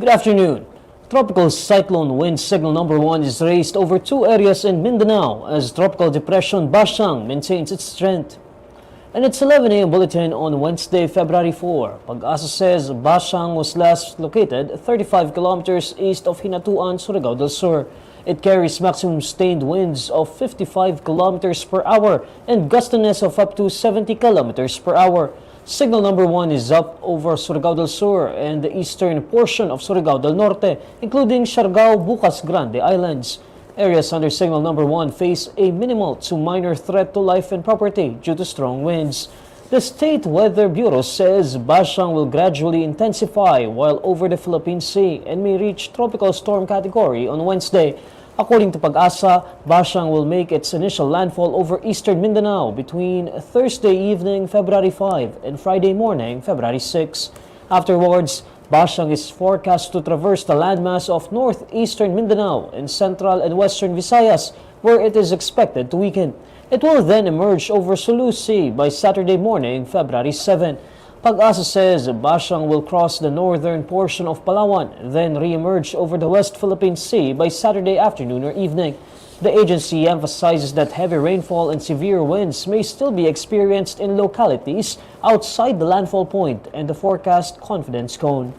Good afternoon. Tropical cyclone wind signal number 1 is raised over 2 areas in Mindanao as tropical depression Basyang maintains its strength. And it's 11 a.m. bulletin on Wednesday, February 4. Pag-asa says Basyang was last located 35 kilometers east of Hinatuan, Surigao del Sur. It carries maximum sustained winds of 55 kilometers per hour and gustiness of up to 70 kilometers per hour. Signal number 1 is up over Surigao del Sur and the eastern portion of Surigao del Norte, including Siargao, Bukas Grande Islands. Areas under signal number 1 face a minimal to minor threat to life and property due to strong winds. The State Weather Bureau says Basyang will gradually intensify while over the Philippine Sea and may reach tropical storm category on Wednesday. According to Pag-asa, Basyang will make its initial landfall over eastern Mindanao between Thursday evening, February 5 and Friday morning, February 6. Afterwards, Basyang is forecast to traverse the landmass of northeastern Mindanao and central and western Visayas, where it is expected to weaken. It will then emerge over Sulu Sea by Saturday morning, February 7. Pag-asa says Basyang will cross the northern portion of Palawan, then re-emerge over the West Philippine Sea by Saturday afternoon or evening. The agency emphasizes that heavy rainfall and severe winds may still be experienced in localities outside the landfall point and the forecast confidence cone.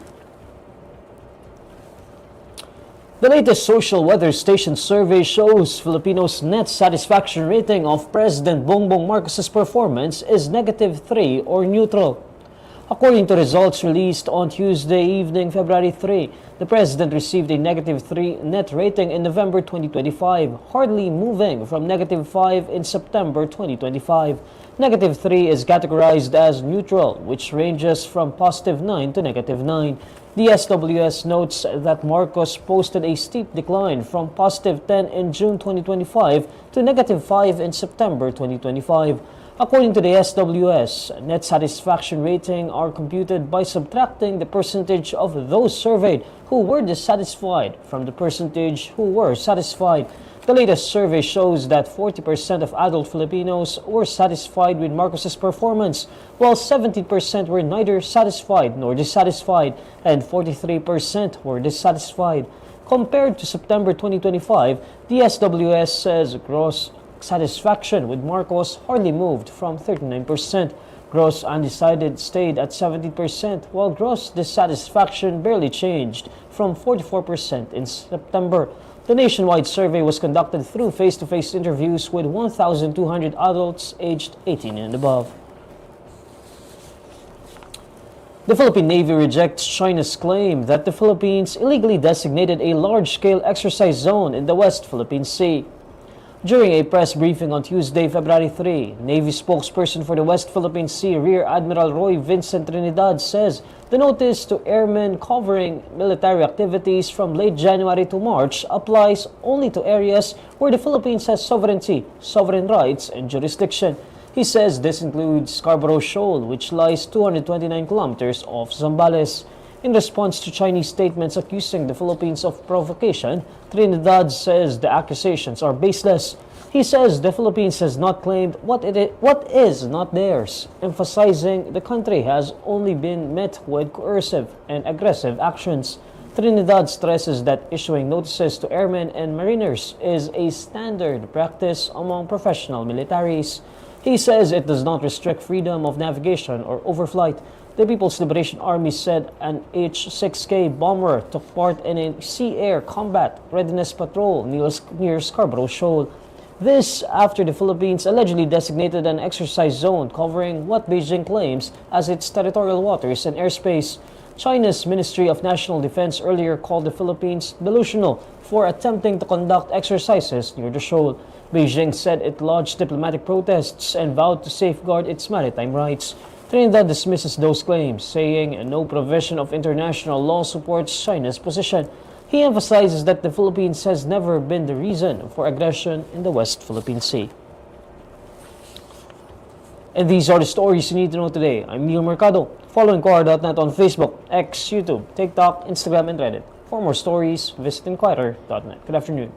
The latest social weather station survey shows Filipinos' net satisfaction rating of President Bongbong Marcos's performance is -3 or neutral. According to results released on Tuesday evening, February 3, the President received a -3 net rating in November 2025, hardly moving from -5 in September 2025. -3 is categorized as neutral, which ranges from +9 to -9. The SWS notes that Marcos posted a steep decline from +10 in June 2025 to -5 in September 2025. According to the SWS, net satisfaction rating are computed by subtracting the percentage of those surveyed who were dissatisfied from the percentage who were satisfied. The latest survey shows that 40% of adult Filipinos were satisfied with Marcos's performance, while 70% were neither satisfied nor dissatisfied, and 43% were dissatisfied. Compared to September 2025, the SWS says gross satisfaction with Marcos hardly moved from 39%. Gross undecided stayed at 70%, while gross dissatisfaction barely changed from 44% in September. The nationwide survey was conducted through face-to-face interviews with 1,200 adults aged 18 and above. The Philippine Navy rejects China's claim that the Philippines illegally designated a large-scale exercise zone in the West Philippine Sea. During a press briefing on Tuesday, February 3, Navy spokesperson for the West Philippine Sea, Rear Admiral Roy Vincent Trinidad, says the notice to airmen covering military activities from late January to March applies only to areas where the Philippines has sovereignty, sovereign rights, and jurisdiction. He says this includes Scarborough Shoal, which lies 229 kilometers off Zambales. In response to Chinese statements accusing the Philippines of provocation, Trinidad says the accusations are baseless. He says the Philippines has not claimed what is not theirs, emphasizing the country has only been met with coercive and aggressive actions. Trinidad stresses that issuing notices to airmen and mariners is a standard practice among professional militaries. He says it does not restrict freedom of navigation or overflight. The People's Liberation Army said an H-6K bomber took part in a sea-air combat readiness patrol near Scarborough Shoal. This after the Philippines allegedly designated an exercise zone covering what Beijing claims as its territorial waters and airspace. China's Ministry of National Defense earlier called the Philippines delusional for attempting to conduct exercises near the shoal. Beijing said it lodged diplomatic protests and vowed to safeguard its maritime rights. Trinidad dismisses those claims, saying no provision of international law supports China's position. He emphasizes that the Philippines has never been the reason for aggression in the West Philippine Sea. And these are the stories you need to know today. I'm Neil Mercado. Follow INQUIRER.net on Facebook, X, YouTube, TikTok, Instagram, and Reddit. For more stories, visit INQUIRER.net. Good afternoon.